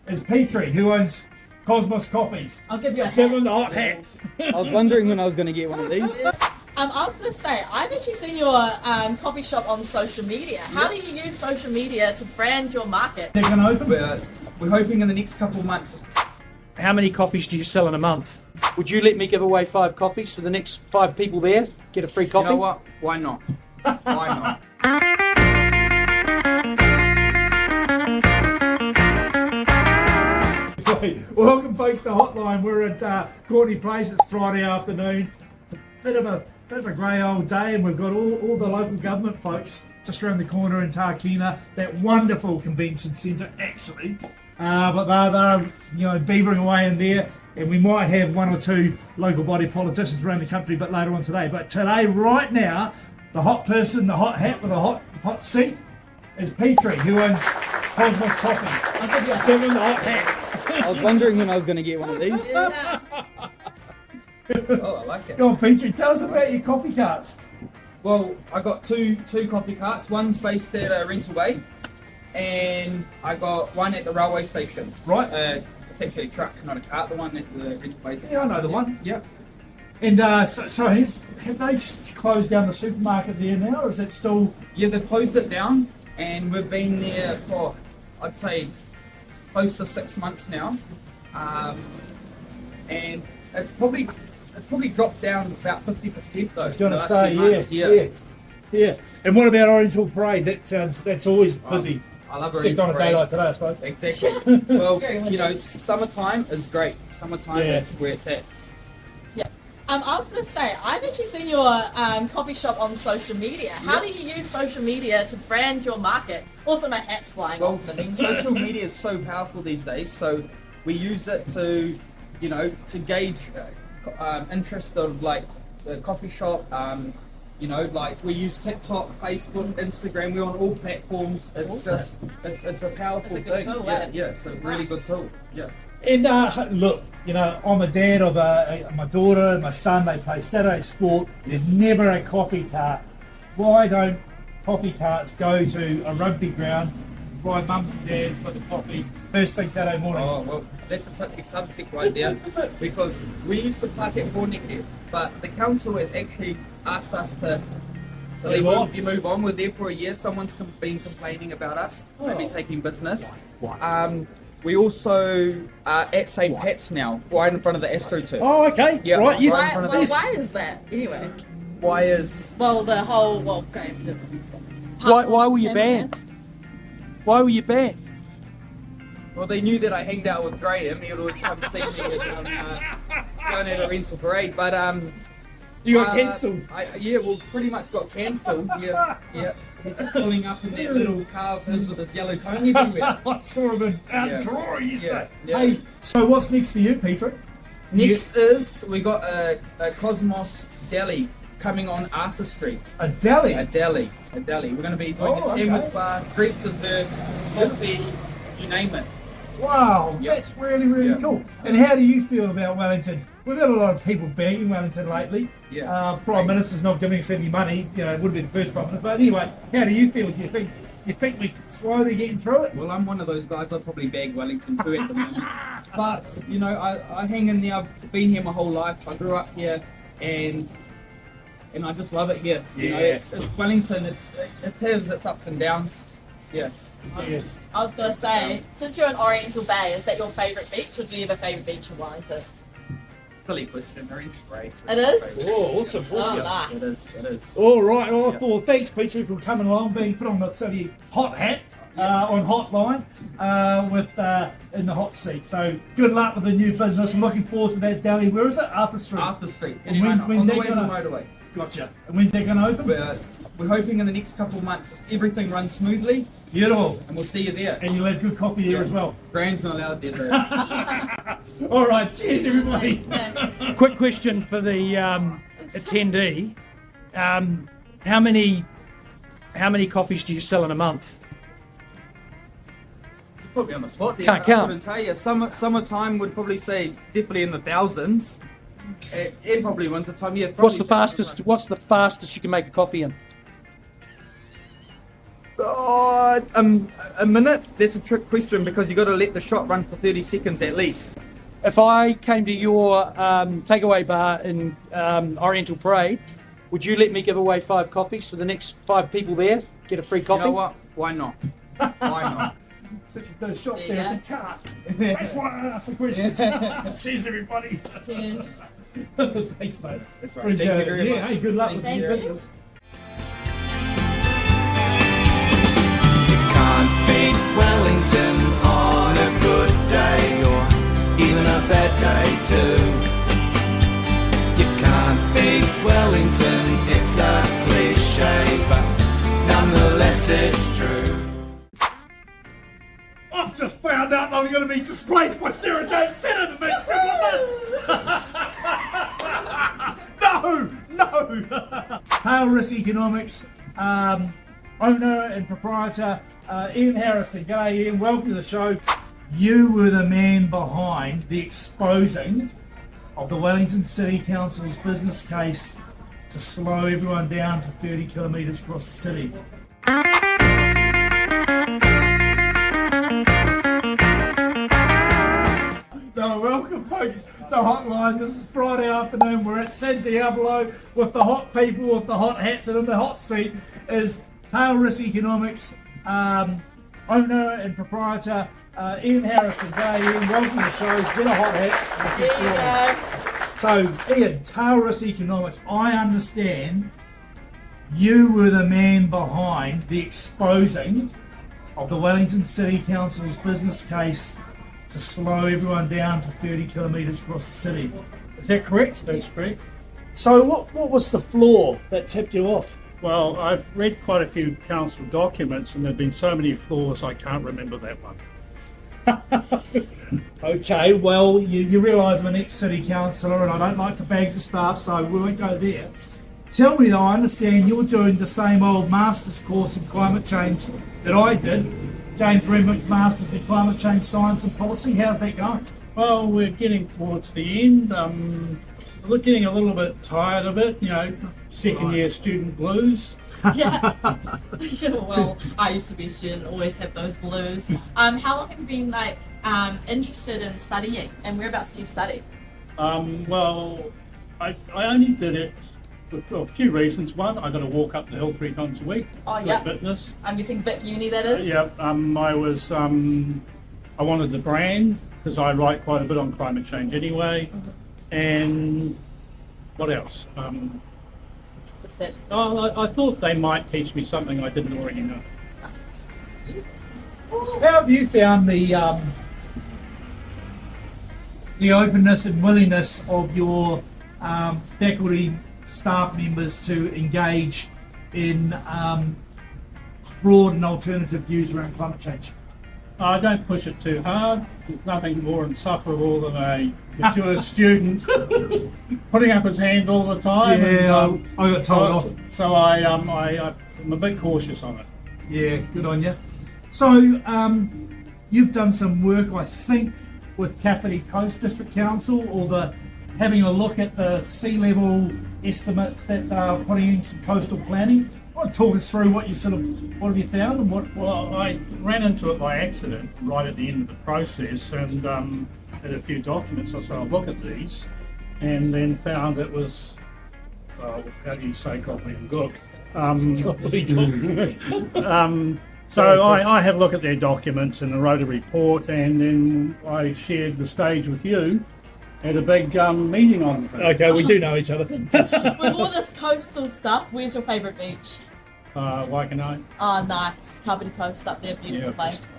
is Petrie, who owns Cosmos Coffees. I'll give you a Give him hat. the hot hat. I was wondering when I was going to get one of these. I was going to say, I've actually seen your coffee shop on social media. How do you use social media to brand your market? They're going to open? We're hoping in the next couple of months. How many coffees do you sell in a month? Would you let me give away 5 coffees to the next 5 people there? Get a free coffee? You know what? Why not? Why not? Welcome folks to Hotline. We're at Courtenay Place. It's Friday afternoon. It's a bit of a grey old day, and we've got all the local government folks just around the corner in Tarkina, that wonderful convention centre actually. But they're beavering away in there, and we might have 1 or 2 local body politicians around the country a bit later on today. But today, right now, the hot person, the hot hat with a hot seat is Petrie, who owns Cosmos Coffees. I'll give you a hat. Give him the hot hat. I was wondering when I was going to get one of these. Oh, I like it. Go on, Petrie, tell us about your coffee carts. Well, I got two coffee carts. One's based at Rental Bay, and I got one at the railway station. Right. It's actually a truck, not a cart. The one at the Rental Bay. Yeah, I know the one. Yep. And so have they closed down the supermarket there now, or is it still? Yeah, they've closed it down, and we've been there for, I'd say, close to 6 months now, and it's probably dropped down about 50% though. I was going to say, yeah. And what about Oriental Parade? That's always busy. I love Except Oriental on a day Parade. like today, I suppose. Exactly. Well, Very you know, windy. summertime is great. Summertime is where it's at. Yeah. I was going to say, I've actually seen your coffee shop on social media. How do you use social media to brand your market? Also, my hat's flying Well, off. I social media is so powerful these days, so we use it to, to gauge interest of like the coffee shop. Like we use TikTok, Facebook, Instagram. We're on all platforms. It's a powerful It's a good thing. tool, Yeah, it's a really good tool. Yeah. And look, I'm a dad of my daughter and my son. They play Saturday sport. There's never a coffee cart. Why don't coffee carts go to a rugby ground, buy mums and dads for the coffee first thing Saturday morning? Oh, well, that's a touchy subject right there, because we used to park at Courtenay, but the council has actually asked us to move on. We're there for a year. Someone's been complaining about us, maybe taking business. We also are at St. Pat's now, right in front of the Astro turf. Oh, okay. Yeah, right. Yes. right in front of this. Why is that, anyway? Why is... The whole, okay. Why were you banned? Why were you banned? Well, they knew that I hanged out with Graham. He would always come see me down at a rental parade, but You got cancelled. Pretty much got cancelled. Yeah. He's pulling up in that little car of his with his yellow cone everywhere. I saw him in Draw yesterday. Yeah. Hey, so what's next for you, Petrie? Next is we got a Cosmos Deli coming on Arthur Street. A deli. A deli. We're going to be doing a sandwich bar, Greek desserts, coffee, you name it. Wow, Yep. that's really cool. And how do you feel about Wellington? We've had a lot of people bagging Wellington lately. Yeah. Prime Minister's not giving us any money. It would be the first Prime Minister. But anyway, how do you feel? Do you think we're slowly getting through it? Well, I'm one of those guys. I'd probably bag Wellington too at the moment. But I hang in there. I've been here my whole life. I grew up here, and I just love it here. It's Wellington. It has its ups and downs. Yeah. Yes. I was going to say, since you're in Oriental Bay, is that your favourite beach, or do you have a favourite beach in Wellington? Silly question. Oriental Bay. It is? Oh, awesome. Oh, nice. It is. All right. Well, thanks, Petrie, for coming along, being put on the silly hot hat on Hotline with in the hot seat. So good luck with the new business. I'm looking forward to that deli. Where is it? Arthur Street. Arthur Street. And On the way to the motorway. Gotcha. And when's that going to open? We're hoping in the next couple of months everything runs smoothly, Beautiful. and we'll see you there. And you'll have good coffee there as well. Graham's not allowed there though. All right. Cheers, everybody. Quick question for the attendee. How many coffees do you sell in a month? You put me on the spot there. Can't I count. couldn't tell you. Summertime would probably say definitely in the thousands. And probably wintertime, yeah. What's the fastest you can make a coffee in? A minute? That's a trick question because you got to let the shot run for 30 seconds at least. If I came to your takeaway bar in Oriental Parade, would you let me give away 5 coffees so the next 5 people there get a free coffee? You know what? Why not? Why not? So you've got a shop There you there at the cart. That's why I asked the questions. Cheers, everybody. Cheers. Thanks, mate. That's right. Appreciate Thank you it. very Yeah, much. hey, good luck with Thank your you. business. You can't beat Wellington on a good day or even a bad day too. You can't beat Wellington, it's a cliche, but nonetheless it's true. I've just found out that I'm going to be displaced by Sarah Jane Senna in the next couple of months. No. Tailrisk Economics owner and proprietor Ian Harrison. G'day, Ian. Welcome to the show. You were the man behind the exposing of the Wellington City Council's business case to slow everyone down to 30 kilometres across the city. So welcome folks to Hotline. This is Friday afternoon. We're at San Diablo with the hot people with the hot hats, and in the hot seat is Tailrisk Economics owner and proprietor Ian Harrison. G'day Ian, welcome to the show. Get a hot hat. There you go. So Ian, Tailrisk Economics, I understand you were the man behind the exposing of the Wellington City Council's business case to slow everyone down to 30 kilometres across the city. Is that correct? That's correct. So what was the flaw that tipped you off? Well, I've read quite a few council documents and there have been so many flaws I can't remember that one. Okay, well, you realise I'm an ex-city councillor and I don't like to bag the staff, so we won't go there. Tell me though, I understand you're doing the same old master's course in climate change that I did. James Renwick's Masters in Climate Change Science and Policy. How's that going? Well, we're getting towards the end. We're getting a little bit tired of it, second year student blues. Yeah. Well, I used to be a student, always have those blues. How long have you been interested in studying, and whereabouts do you study? Well, I only did it for a few reasons. One, I got to walk up the hill 3 times a week Oh, for yeah. fitness. I'm guessing Vic Uni, that is? Yeah, I wanted the brand because I write quite a bit on climate change anyway. And what else? What's that? I thought they might teach me something I didn't already know. Nice. How have you found the openness and willingness of your faculty staff members to engage in broad and alternative views around climate change? I don't push it too hard. There's nothing more insufferable than a mature student putting up his hand all the time. Yeah, I got told off. So I'm a bit cautious on it. Yeah, good on you. So you've done some work, I think, with Kapiti Coast District Council, or having a look at the sea level estimates that they're putting in some coastal planning. Talk us through what have you found and what? Well, I ran into it by accident right at the end of the process and had a few documents. I said, I'll look at these, and then found it was, how do you say gobbledygook? So I had a look at their documents and I wrote a report, and then I shared the stage with you at a big meeting on the thing. Okay, we do know each other. With all this coastal stuff, where's your favourite beach? Waikanae. Oh, nice. Kapiti Coast up there, beautiful Yeah. place.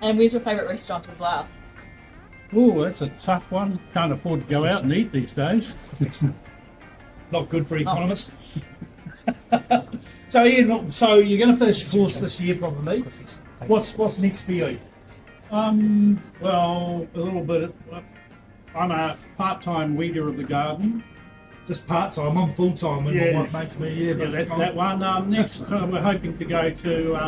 And where's your favourite restaurant as well? Oh, that's a tough one. Can't afford to go out and eat these days. Not good for economists. So Ian, so you're going to finish the course this year probably. What's next for you? Well, a little bit. I'm a part-time weeder of the garden. Just part-time, I'm full-time when my Yes. wife makes me, Yeah, that's that one. Next, we're hoping to go to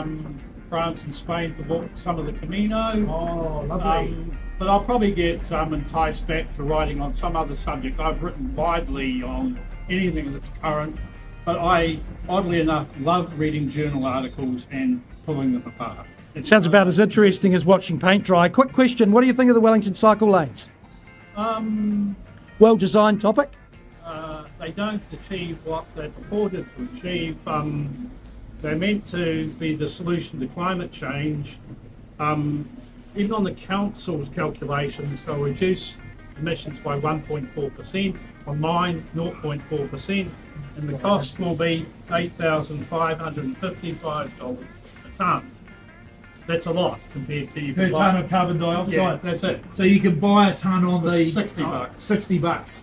France and Spain to walk some of the Camino. Oh, lovely. But I'll probably get enticed back to writing on some other subject. I've written widely on anything that's current, but I, oddly enough, love reading journal articles and pulling them apart. It sounds about as interesting as watching paint dry. Quick question, what do you think of the Wellington cycle lanes? Well-designed topic? They don't achieve what they're purported to achieve. They're meant to be the solution to climate change. Even on the council's calculations, they'll reduce emissions by 1.4%, on mine 0.4%, and the cost will be $8,555 a tonne. That's a lot compared to Per tonne of carbon dioxide. Yeah, that's it. So you can buy a tonne on For the $60. $60.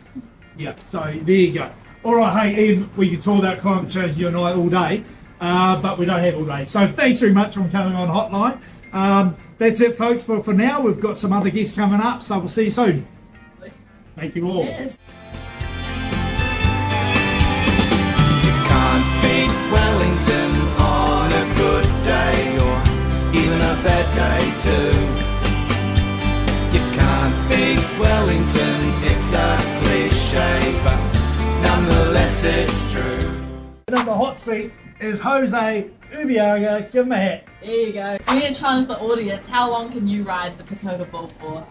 Yeah. So there you go. All right, hey Ian, we can talk about climate change you and I all day, but we don't have all day. So thanks very much for coming on Hotline. That's it, folks. For now, we've got some other guests coming up, so we'll see you soon. Thank you all. Yes. You can't beat Wellington on a good day or even a bad day too. You can't beat Wellington, it's a cliche, but nonetheless it's true. And on the hot seat is Jose Ubiaga. Give him a hat. There you go. We need to challenge the audience. How long can you ride the Dakota Bull for?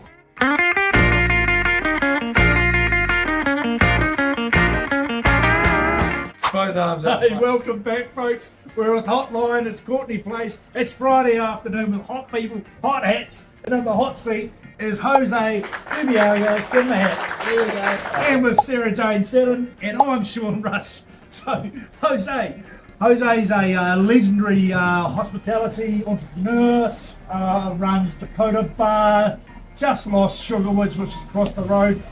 Both arms up. Hey, welcome back, folks. We're with Hotline. It's Courtenay Place. It's Friday afternoon with hot people, hot hats. And on the hot seat is Jose Ubiaga. Give him a hat. There you go. And with Sarah Jane Seddon, and I'm Sean Rush. So, Jose's a legendary hospitality entrepreneur, runs Dakota Bar, just lost Sugarwoods, which is across the road.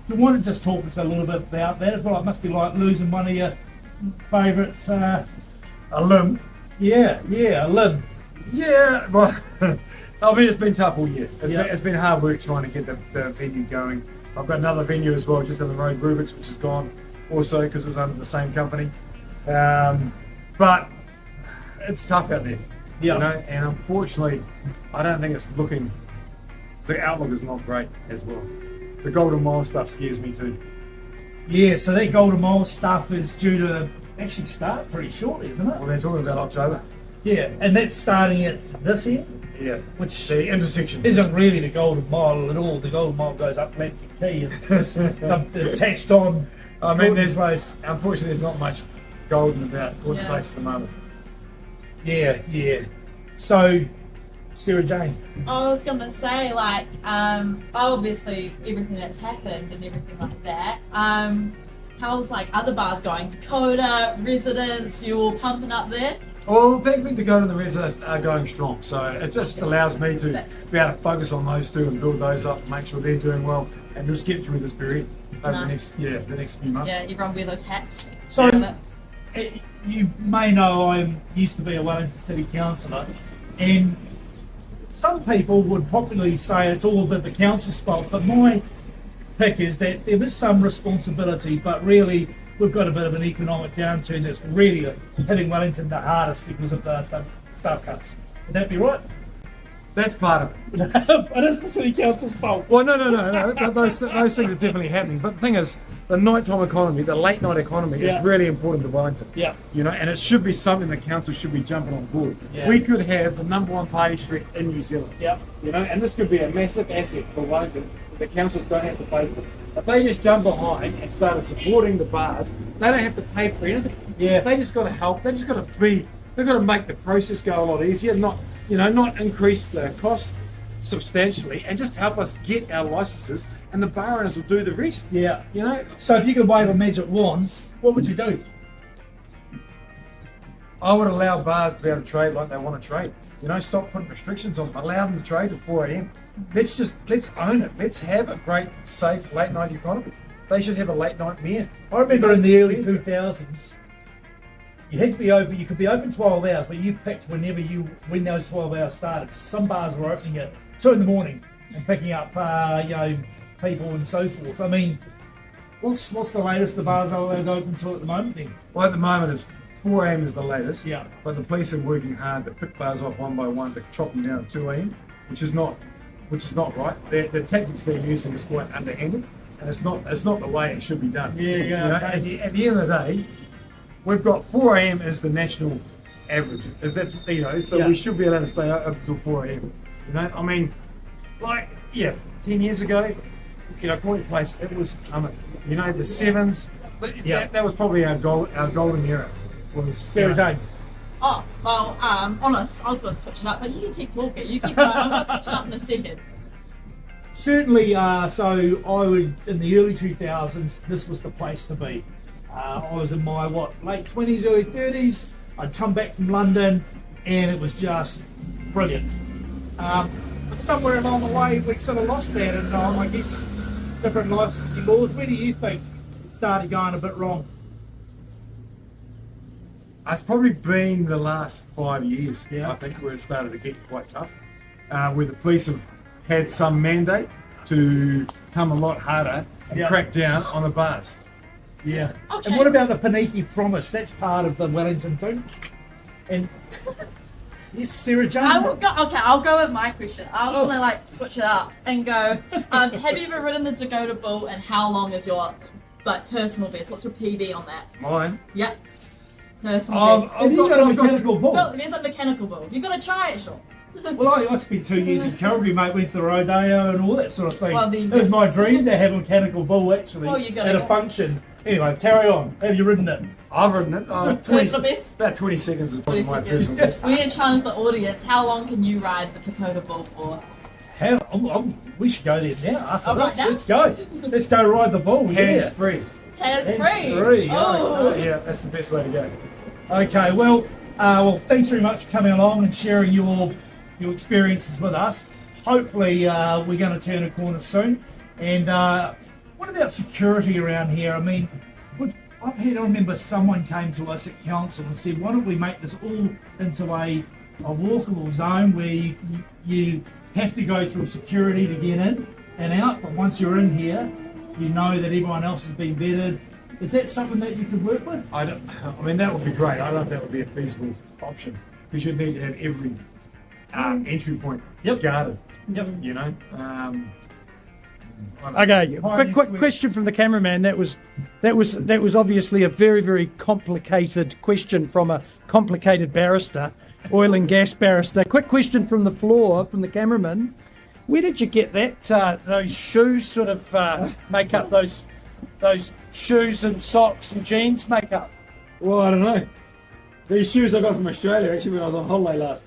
Do you want to just talk to us a little bit about that as well? It must be like losing one of your favourites. A limb. Yeah, a limb. Yeah, well, I mean, it's been tough all year. It's been hard work trying to get the venue going. I've got another venue as well, just on the road, Rubik's, which is gone also because it was under the same company. But it's tough out there, Yeah. you know, and unfortunately, I don't think it's looking, the outlook is not great as well. The Golden Mile stuff scares me too. Yeah, so that Golden Mile stuff is due to actually start pretty shortly, isn't it? Well, they're talking about October. Yeah, and that's starting at this end, Yeah, which the intersection. isn't really the Golden Mile at all. The Golden Mile goes up Lambton Quay and they've attached on. I mean, Courtenay Place. Unfortunately, there's not much golden about Courtenay Yeah. Place at the moment. Yeah. So, Sarah Jane. I was gonna say, like, obviously everything that's happened and everything like that. How's like other bars going? Dakota, residents, you all pumping up there? Well, thankfully, Dakota and the residents are going strong, so it just allows me to be able to focus on those two and build those up, make sure they're doing well, and just get through this period over the Nice. next few months. Yeah, everyone wear those hats. So, Yeah, you may know I used to be a Wellington City Councillor, and some people would popularly say it's all a bit the council's fault, but my pick is that there is some responsibility, but really we've got a bit of an economic downturn that's really hitting Wellington the hardest because of the staff cuts. Would that be right? That's part of it. It is the City Council's fault. Well, no. Those things are definitely happening. But the thing is, the nighttime economy, the late night economy, Yeah. is really important to Wellington. Yeah. You know, and it should be something the council should be jumping on board. Yeah. We could have the #1 party street in New Zealand. Yeah. You know, and this could be a massive asset for Wellington that the council don't have to pay for. If they just jump behind and started supporting the bars, they don't have to pay for anything. Yeah. They just got to help. They just got to be. They've got to make the process go a lot easier. Not increase the cost substantially, and just help us get our licenses, and the bar owners will do the rest. Yeah. You know, So if you could wave a magic wand, what would you do? I would allow bars to be able to trade like they want to trade. You know, stop putting restrictions on them. Allow them to trade at 4 a.m. Let's own it. Let's have a great, safe late night economy. They should have a late night meal. I remember in the early 2000s, you had to be open. You could be open 12 hours, but you picked when those 12 hours started. Some bars were opening at 2 in the morning and picking up, people and so forth. I mean, what's the latest the bars are allowed to open to at the moment then? Well, at the moment, it's 4 a.m. is the latest. Yeah. But the police are working hard to pick bars off one by one to chop them down at 2 a.m., which is not right. The tactics they're using is quite underhanded, and it's not the way it should be done. Yeah, You know, okay. at the end of the day, we've got 4 a.m. as the national average. Is that, you know, so Yeah. we should be allowed to stay up until 4 a.m. You know, I mean, like, yeah, 10 years ago, you know, Courtenay Place, it was, you know, the sevens. But Yeah. that was probably our golden era. Was Sarah Jane. Oh, well, honest, I was going to switch it up, but you can keep talking. You keep going. I'm going to switch it up in a second. Certainly, so I would, in the early 2000s, this was the place to be. I was in my, late 20s, early 30s. I'd come back from London and it was just brilliant. But somewhere along the way, we sort of lost that, and I guess different licensing laws. Where do you think it started going a bit wrong? It's probably been the last 5 years, Yeah. I think, where it started to get quite tough. Where the police have had some mandate to come a lot harder and Yeah. crack down on the bars. Yeah. Okay. And what about the Paniki Promise? That's part of the Wellington thing. And yes, Sarah Jane. I'll go with my question. I was going to switch it up and go, have you ever ridden the Dakota Bull, and how long is your personal best? What's your PB on that? Mine. Yep. Personal best. Have you got a mechanical bull? No, there's a mechanical bull. You've got to try it, Sean. Well, I spent 2 years in Calgary, mate. Went to the rodeo and all that sort of thing. Well, It was my dream to have a mechanical bull, actually, Well, you gotta at a go. function. Anyway, carry on. Have you ridden it? I've ridden it. 20, Personal best? about 20 seconds is probably 20 my seconds. personal best. We need to challenge the audience. How long can you ride the Dakota Bull for? We should go there now. After Oh, right this. now? Let's go. Let's go ride the bull. Hands Yeah. free. Hands free. Hands-free, Oh. Yeah, that's the best way to go. Okay, well, thanks very much for coming along and sharing your experiences with us. Hopefully, we're going to turn a corner soon. And what about security around here? I mean, I remember someone came to us at council and said, why don't we make this all into a walkable zone where you have to go through security to get in and out, but once you're in here, you know that everyone else has been vetted. Is that something that you could work with? I mean, that would be great. I don't know if that would be a feasible option, because you'd need to have every entry point guarded. Yep. You know. Okay, quick question from the cameraman. That was obviously a very, very complicated question from a complicated barrister, oil and gas barrister. Quick question from the floor, from the cameraman. Where did you get that? Those shoes sort of make up those shoes and socks and jeans make up. Well, I don't know. These shoes I got from Australia actually when I was on holiday last.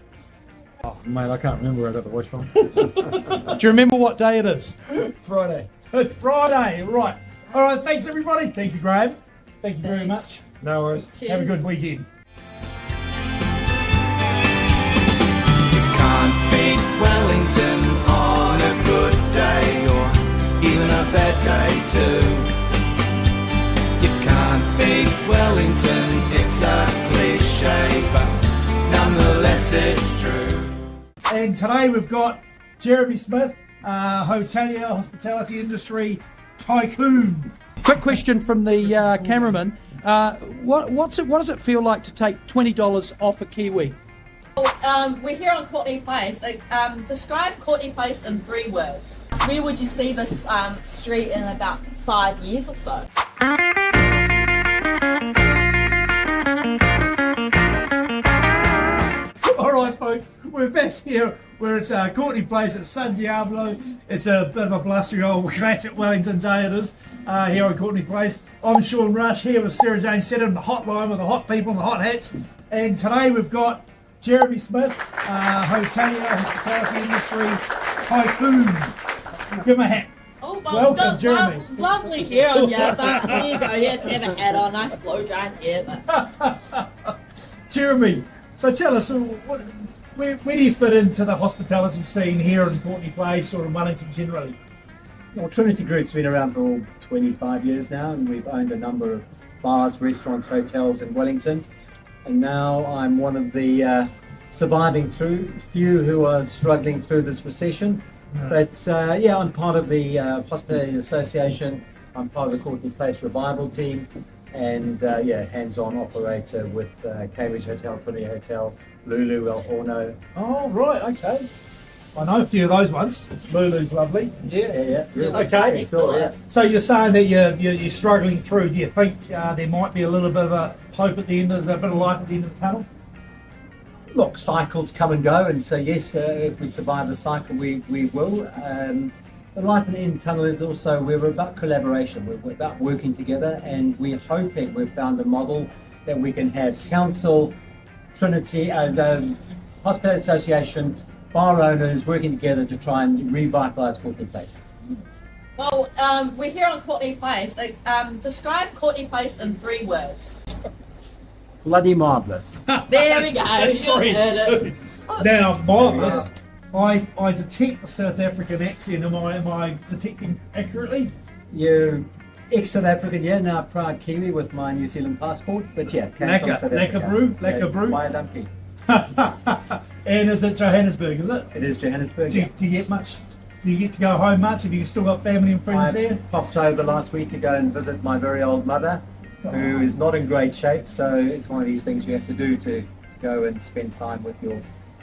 Oh, mate, I can't remember where I got the watch from. Do you remember what day it is? Friday. It's Friday, right. All right, thanks everybody. Thank you, Graham. Thank you very much. No worries. Cheers. Have a good weekend. You can't beat Wellington on a good day or even a bad day too. You can't beat Wellington, it's a cliche, but nonetheless it's true. And today we've got Jeremy Smith, hotelier, hospitality industry tycoon. Quick question from the cameraman. What does it feel like to take $20 off a Kiwi? We're here on Courtenay Place. Describe Courtenay Place in 3 words. Where would you see this street in about 5 years or so? All right, folks, we're back here. We're at Courtenay Place at San Diablo. It's a bit of a blustery old classic Wellington day it is here on Courtenay Place. I'm Sean Rush here with Sarah Jane Setter in the hotline with the hot people and the hot hats. And today we've got Jeremy Smith, hotelier, hospitality industry tycoon. Give him a hat. Oh, Welcome, Jeremy. Lovely hair on you, but there you go. You had to have a hat on. Nice blow drying hair. But Jeremy, so tell us, where do you fit into the hospitality scene here in Courtenay Place or in Wellington generally? Well, Trinity Group's been around for 25 years now, and we've owned a number of bars, restaurants, hotels in Wellington. And now I'm one of the surviving few who are struggling through this recession. But I'm part of the Hospitality Association. I'm part of the Courtenay Place Revival team, and hands-on operator with Cambridge Hotel, Trinity Hotel, Lulu, El Horno. Oh, right, okay. I know a few of those ones. Lulu's lovely. Yeah. Okay. next door. Yeah. So you're saying that you're struggling through. Do you think there might be a little bit of a hope at the end, there's a bit of light at the end of the tunnel? look, cycles come and go, and so yes, if we survive the cycle, we will. The light at the end of the tunnel is also, we're about collaboration, we're about working together, and we're hoping we've found a model that we can have council, Trinity, the Hospitality Association, bar owners working together to try and revitalise Courtenay Place. Well, we're here on Courtenay Place. Describe Courtenay Place in 3 words. Bloody marvellous. There we go. That's three. Now, marvellous. I detect the South African accent. Am I detecting accurately? You ex-South African, yeah, now proud Kiwi with my New Zealand passport, but yeah. Lekker brew. Why donkey? And is it Johannesburg, is it? It is Johannesburg. Do you get much? Do you get to go home much? Have you still got family and friends I there? popped over last week to go and visit my very old mother, who is not in great shape, so it's one of these things you have to do to go and spend time with your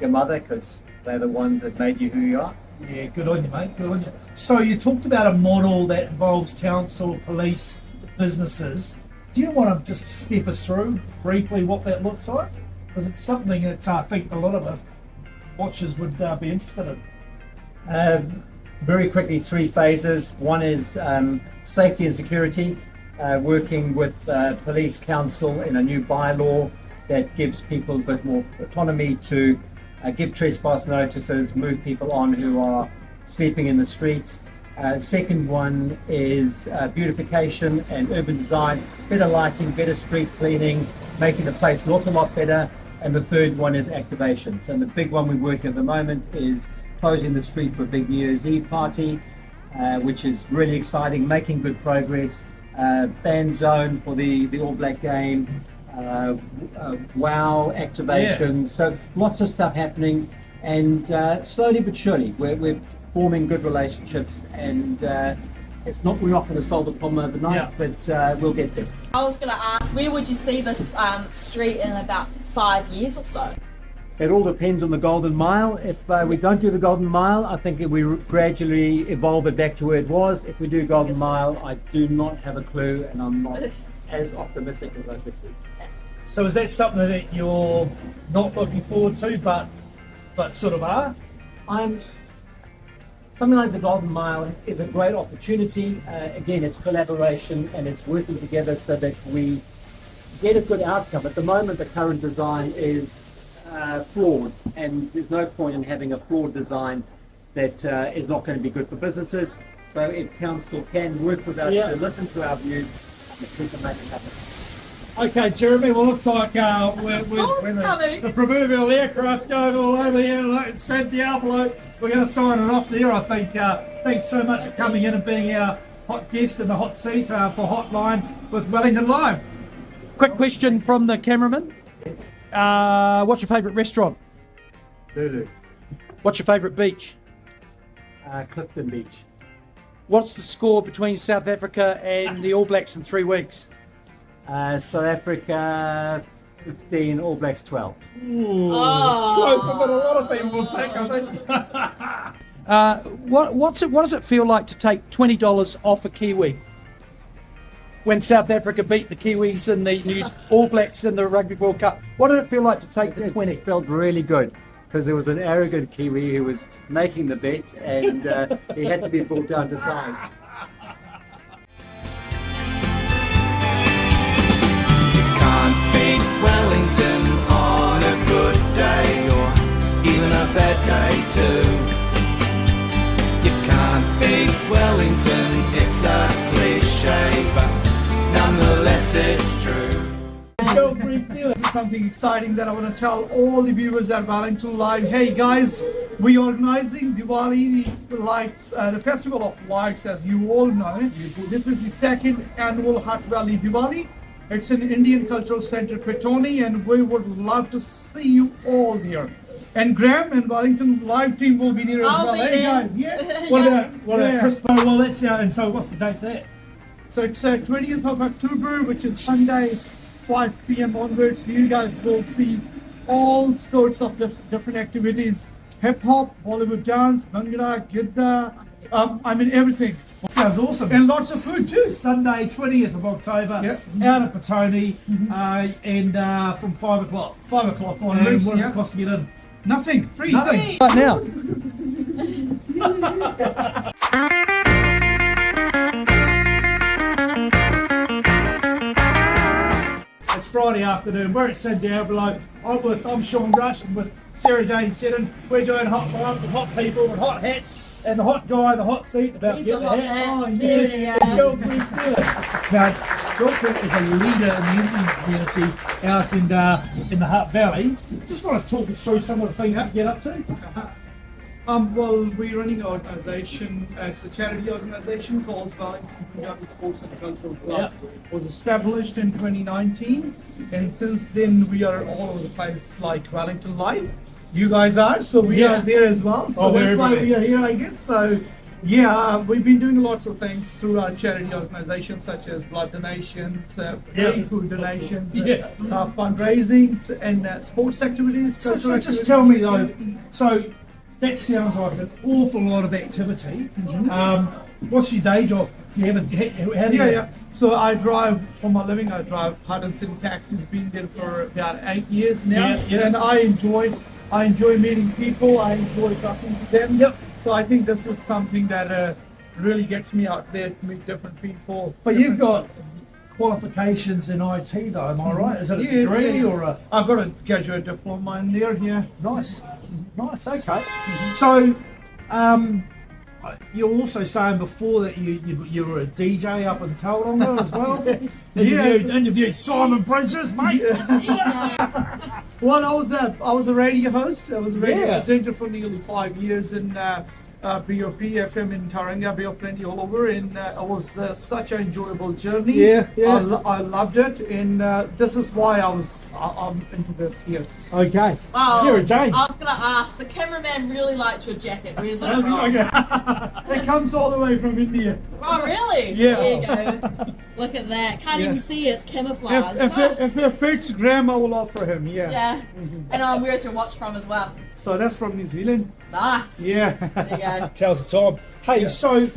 mother, because they're the ones that made you who you are. Yeah, good on you, mate. Good on you. So you talked about a model that involves council, police, businesses. Do you want to just step us through briefly what that looks like? Because it's something that I think a lot of us watchers would be interested in. Very quickly, 3 phases. One is safety and security, working with police council in a new bylaw that gives people a bit more autonomy to give trespass notices, move people on who are sleeping in the streets. Second one is beautification and urban design, better lighting, better street cleaning, making the place look a lot better. And the third one is activations. And the big one we're working at the moment is closing the street for a big New Year's Eve party, which is really exciting, making good progress. Fan zone for the All Black game, wow activations. So lots of stuff happening, and slowly but surely we're forming good relationships, and we're not going to solve the problem overnight, but we'll get there. I was going to ask, where would you see this street in about 5 years or so? It all depends on the Golden Mile. If we don't do the Golden Mile, I think we gradually evolve it back to where it was. If we do Golden Mile, I do not have a clue, and I'm not as optimistic as I should be. So is that something that you're not looking forward to, but sort of are? Something like the Golden Mile is a great opportunity. Again, it's collaboration and it's working together so that we get a good outcome. At the moment, the current design is flawed, and there's no point in having a flawed design that is not going to be good for businesses. So if council can work with us to listen to our views, we can make it happen. Okay, Jeremy, well, looks like we're the proverbial aircraft's going all over here in San Diablo. We're going to sign it off there, I think. Thanks so much for coming in and being our hot guest in the hot seat for Hotline with Wellington Live. Quick question from the cameraman. What's your favourite restaurant? Lulu. What's your favourite beach? Clifton Beach. What's the score between South Africa and the All Blacks in 3 weeks? South Africa 15, All Blacks 12. Close to what a lot of people will pick, I think. What does it feel like to take $20 off a Kiwi? When South Africa beat the Kiwis in the All Blacks in the Rugby World Cup, what did it feel like to take the 20? It felt really good, because there was an arrogant Kiwi who was making the bet, and he had to be brought down to size. Wellington on a good day, or even a bad day too. You can't beat Wellington, it's a cliche, but nonetheless it's true. Gurpreet Dhillon, something exciting that I want to tell all the viewers at Wellington Live. Hey guys, we are organizing Diwali, the lights, the Festival of Lights, as you all know. This is the 2nd annual Hutt Valley Diwali. It's an Indian Cultural Center, Courtenay, and we would love to see you all here. And Graham and Wellington Live team will be there as well. Hey guys, yeah. What about Chris Bow? Well, that's and so what's the date for that? So it's 20th of October, which is Sunday, 5 p.m. onwards. You guys will see all sorts of different activities: hip hop, Bollywood dance, Bhangra, Gidda, I mean everything. Sounds awesome. And lots of food too. Sunday, 20th of October, out at Petrie, and from 5 o'clock. 5 o'clock on And loose, what does yeah. it cost to get in? Nothing, free. Nothing. Right now. It's Friday afternoon. We're at Sid down below. I'm Sean Rush and with Sarah Jane Seddon. We're doing hot bars with hot people with hot hats and the hot guy in the hot seat about to He's get a the hot hat. hat. Oh, There yes. we Let's go. go, Gurpreet Dhillon. Now, Gurpreet is a leader in the Indian community out in the Hutt Valley. Just want to talk us through some of the things you get up to. Well, we're running an organisation, it's a charity organisation called Wellington Sports and Cultural Club. It was established in 2019, and since then we are all over the place like Wellington Live. You guys are, so we are there as well. So that's why we are here, I guess. So yeah, we've been doing lots of things through our charity organisations such as blood donations, free food donations, fundraisings, and sports activities. So cultural just activities. tell me though, so that sounds like an awful lot of activity. What's your day job? Do you have Yeah. So I drive for my living. I drive Hutt and City taxis. Been there for about 8 years now, and I enjoy meeting people. I enjoy talking to them. Yep. So I think this is something that really gets me out there to meet different people. But you've got qualifications in IT though, am I right? Is it a degree or a... I've got a graduate diploma in there. Yeah. Nice, okay. So, you're also saying before that you were a DJ up in Tauranga as well? Interviewed Simon Bridges, mate. Well, I was a radio host. I was a radio presenter for nearly 5 years in BOP FM in Tauranga, BOP plenty all over, and it was such an enjoyable journey. I loved it, and this is why I'm into this here. Okay. Oh, Sarah Jane. I was going to ask, the cameraman really liked your jacket. Where's it from? It comes all the way from India. Oh, really? Yeah. There you go. Look at that. Can't even see it. It's camouflage. If it fits Graham, I will offer him. Yeah. And where's your watch from as well? So that's from New Zealand. Nice. Yeah. There you go. Tells the time. Hey, so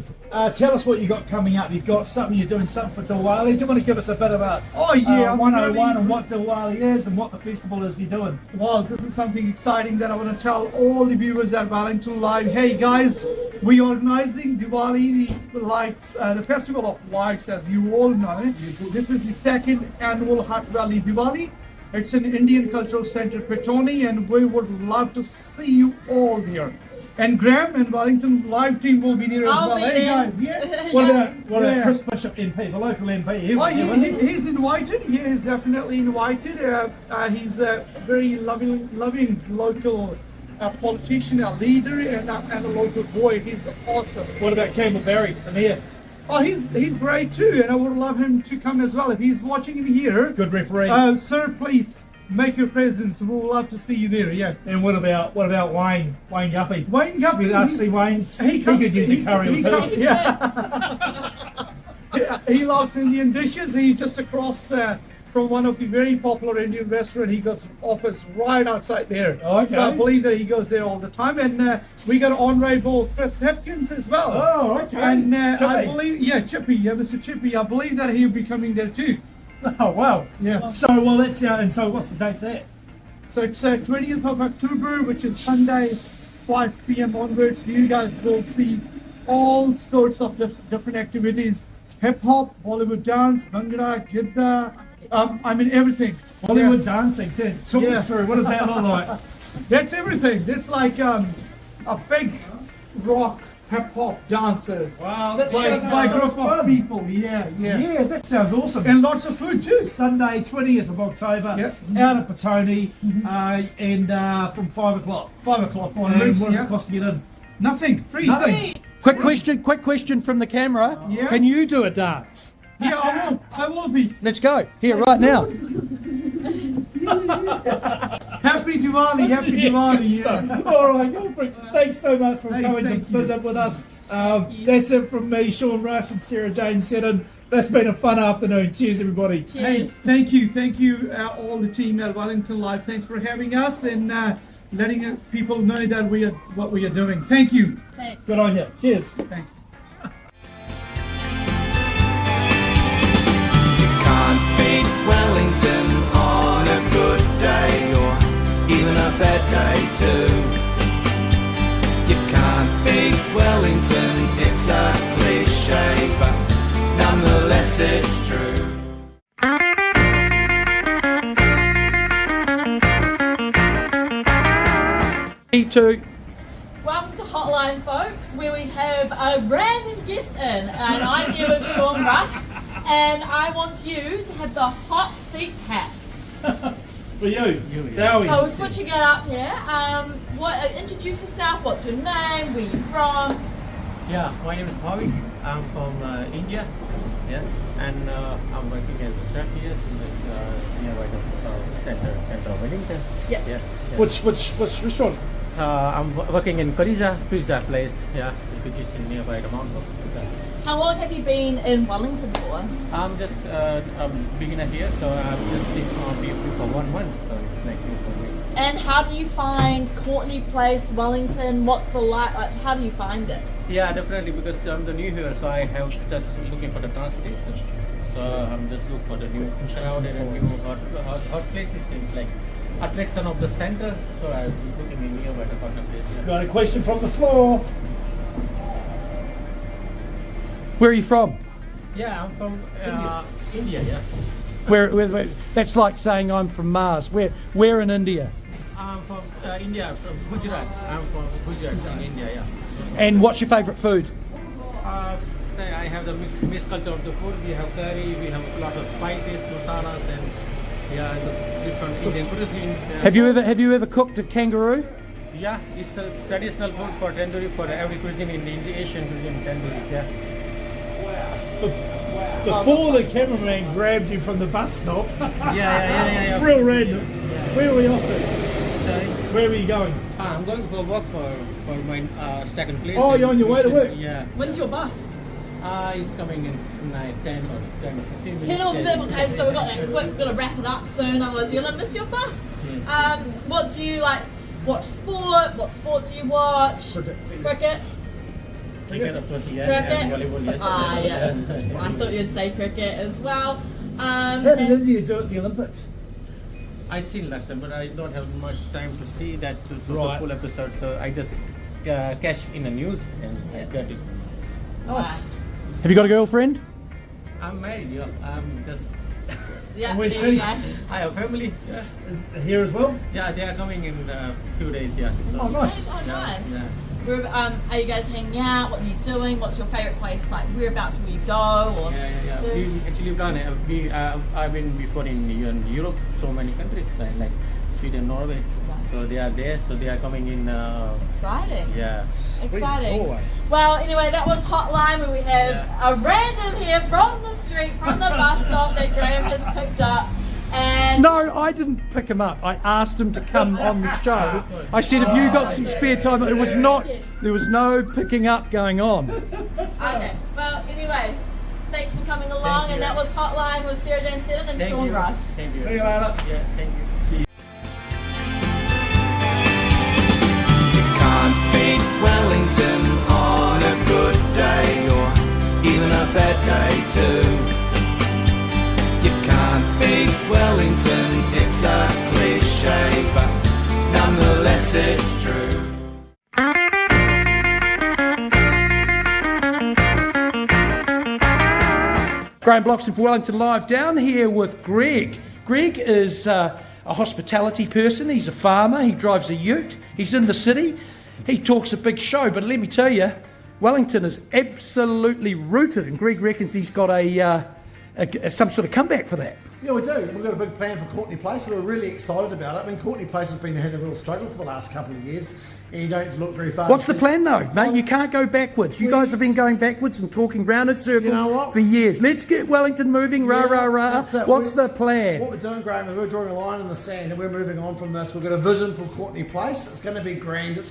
tell us what you got coming up. You've got something, you're doing something for Diwali. Do you want to give us a bit of a 101 on what Diwali is and what the festival is you're doing? Well, this is something exciting that I want to tell all the viewers at Wellington Live. Hey guys, we're organising Diwali, the Festival of Lights, as you all know. This is the second annual Hutt Valley Diwali. It's an Indian Cultural Centre, Courtenay, and we would love to see you all there. And Graham and Wellington Live team will be there as I'll well. be Hey there. guys, yeah. What about Chris Bishop MP, the local MP? He's invited. He is definitely invited. He's a very loving local politician, a leader, and a local boy. He's awesome. What about Campbell Barry, the mayor? Oh, he's great too, and I would love him to come as well. If he's watching in here, Good referee. sir, please make your presence. We would love to see you there. Yeah. And what about Wayne Guppy? Wayne Guppy. With us, see Wayne. He comes. could use a curry or two. He loves Indian dishes. He just across from one of the very popular Indian restaurants. He goes office right outside there. Okay. So I believe that he goes there all the time. And we got Honourable Chris Hepkins as well. Oh, okay. And Chippy. I believe, Chippy, Mr. Chippy. I believe that he'll be coming there too. Oh, wow. Yeah. So, well, let's and so what's the date for that? So it's 20th of October, which is Sunday, 5 p.m. onwards. You guys will see all sorts of different activities. Hip hop, Bollywood dance, Bhangra, Gidda, everything. Hollywood dancing. Talk us through. What does that look like? That's everything. That's like a big rock hip hop dancers. Wow, that By sounds a group of fun. people. Yeah. That sounds awesome. And lots of food too. Sunday, 20th of October, out at Petrie, and from 5 o'clock. 5 o'clock on And loose. what does it cost to get in? Nothing. Free. Nothing. Quick question from the camera. Yeah. Can you do a dance? Yeah, I will be. Let's go. Here, right now. Happy Diwali, happy Diwali. Yeah. All right, Gurpreet, thanks so much for Hey, coming to thank you. visit with us. That's it from me, Sean Rush and Sarah Jane Seddon. That's been a fun afternoon. Cheers, everybody. Hey, thank you, all the team at Wellington Live. Thanks for having us, and letting people know that what we are doing. Thank you. Thanks. Good on you. Cheers. Thanks. Can't beat Wellington on a good day or even a bad day too. You can't beat Wellington, it's a cliche, but nonetheless it's true. E2. Welcome to Hotline, folks, where we have a random guest in, and I'm here with Sean Rush, and I want you to have the hot seat hat. For you. Dowie. So we're switching it up here. Introduce yourself. What's your name? Where you from? Yeah, my name is Bhavi. I'm from India. Yeah, and I'm working as a chef here nearby the center of Wellington. Yeah. Yeah. Which restaurant? I'm working in Courtenay Place. Yeah, which is in nearby the mountain. How long have you been in Wellington for? I'm just beginner here, so I've just been on here for 1 month. So it's like new for me. And how do you find Courtenay Place, Wellington? What's the like? How do you find it? Yeah, definitely, because I'm the new here, so I have just looking for the transportation. So I'm just looking for the new crowd and a new hot places. It's like attraction of the center. So I'm looking in nearby the Courtenay Place. Yeah. Got a question from the floor. Where are you from? Yeah, I'm from India. Yeah, Where that's like saying I'm from Mars. Where in India? I'm from India, from Gujarat. I'm from Gujarat in India. Yeah. And what's your favourite food? Say I have the mixed culture of the food. We have curry. We have a lot of spices, masalas, and yeah, the different Indian cuisines. Yeah. Have you ever cooked a kangaroo? Yeah, it's a traditional food for tandoori for every cuisine in the Asian cuisine tandoori. Yeah. Before the cameraman grabbed you from the bus stop. Yeah. Real random. Where are we off to? Sorry. Where are you going? I'm going for work for my second place. Oh, you're on your way to work? Yeah. When's your bus? It's coming in 10 or 15 minutes. 10 or 11. Okay, so we've got that quick. We've got to wrap it up soon, otherwise you're gonna miss your bus. What do you like? Watch sport? What sport do you watch? Cricket. Cricket, of course, yeah. Cricket? And volleyball, yes. Yeah. I thought you'd say cricket as well. How did India do at the Olympics? I seen last time, but I don't have much time to see that to the Right. full episode. So I just catch in the news and I got it. Nice. Have you got a girlfriend? I'm married. Yeah. I'm just. Yeah, Where's there you she? go. I have family. Yeah. Here as well? Yeah, they are coming in a few days. Yeah. So, Oh, nice. Oh, nice. Yeah. Are you guys hanging out? What are you doing? What's your favourite place? Like, whereabouts will you go? Or Yeah. do? We actually done. I've been before in Europe, so many countries like Sweden, Norway. Nice. So they are there. So they are coming in. Exciting. Yeah. Exciting. Norway. Well, anyway, that was Hotline, where we have a random here from the street, from the bus stop that Graham has picked up. And No, I didn't pick him up. I asked him to come on the show. I said, "Have you got some spare time?" It was not. There was no picking up going on. Okay. Well, anyways, thanks for coming along, and that was Hotline with Sarah Jane Seddon and Thank Sean you. Rush. Thank you. See you later. Yeah. Thank you. You can't beat Wellington on a good day or even a bad day too. You can't beat Wellington, it's a cliche, but nonetheless it's true. Graham Bloxton for Wellington Live, down here with Greg. Greg is a hospitality person. He's a farmer. He drives a ute. He's in the city. He talks a big show, but let me tell you, Wellington is absolutely rooted, and Greg reckons he's got some sort of comeback for that. Yeah, we do. We've got a big plan for Courtenay Place. We're really excited about it. I mean, Courtenay Place has been having a real struggle for the last couple of years. and you don't look very far. What's the plan though, mate? You can't go backwards. You guys have been going backwards and talking round in circles You know what? for years. Let's get Wellington moving, rah, rah, rah. That's it. What's the plan? What we're doing, Graham, is we're drawing a line in the sand and we're moving on from this. We've got a vision for Courtenay Place. It's going to be grand.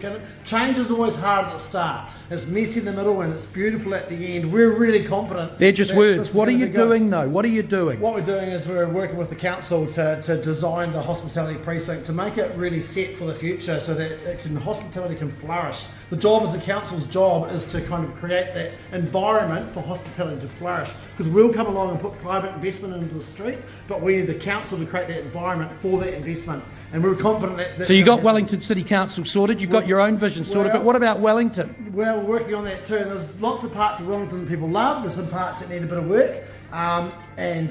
Change is always hard at the start. It's messy in the middle and it's beautiful at the end. We're really confident. They're just that words. this is What are gonna you be good. doing though? What are you doing? What we're doing is we're working with the council to design the hospitality precinct to make it really set for the future so that hospitality can flourish. The job as the council's job is to kind of create that environment for hospitality to flourish, because we'll come along and put private investment into the street, but we need the council to create that environment for that investment, and we're confident that So you got Wellington City Council sorted, you've got your own vision sorted, but what about Wellington? We're working on that too, and there's lots of parts of Wellington that people love. There's some parts that need a bit of work, I think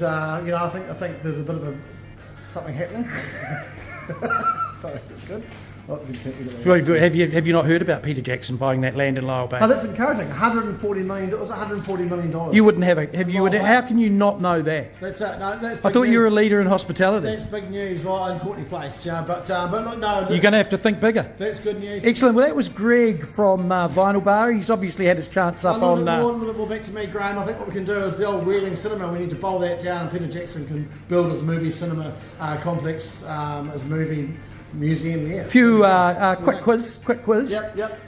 there's a bit of something happening. So that's good. Have you not heard about Peter Jackson buying that land in Lyell Bay? Oh, that's encouraging. $140 million. It was $140 million. You wouldn't have how can you not know that? That's it. No, that's. I thought you were a leader in hospitality. That's big news. Well, in Courtenay Place, yeah. But look, no. You're going to have to think bigger. That's good news. Excellent. Well, that was Greg from Vinyl Bar. He's obviously had his chance up on. A little bit more back to me, Graham. I think what we can do is the old Wheeling Cinema. We need to bowl that down, and Peter Jackson can build his movie cinema complex, his movie museum there. Few quick quiz. Yep.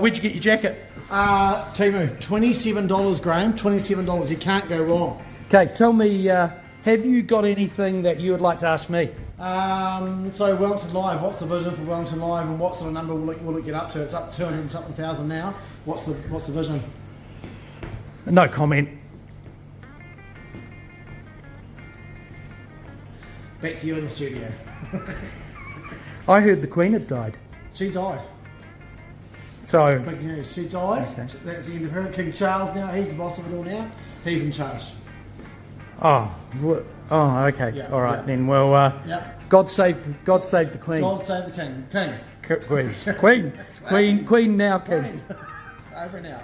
Where'd you get your jacket? Timu, $27, Graham. $27. You can't go wrong. Okay, tell me, have you got anything that you would like to ask me? So Wellington Live, what's the vision for Wellington Live, and what sort of number will it get up to? It's up 200 and something thousand now. What's the vision? No comment. Back to you in the studio. I heard the Queen had died. She died. So big news. She died. Okay. That's the end of her. King Charles now. He's the boss of it all now. He's in charge. Oh, okay. Yeah, all right yeah. then. Well, God save the Queen. God save the King. Queen now King. Over and out.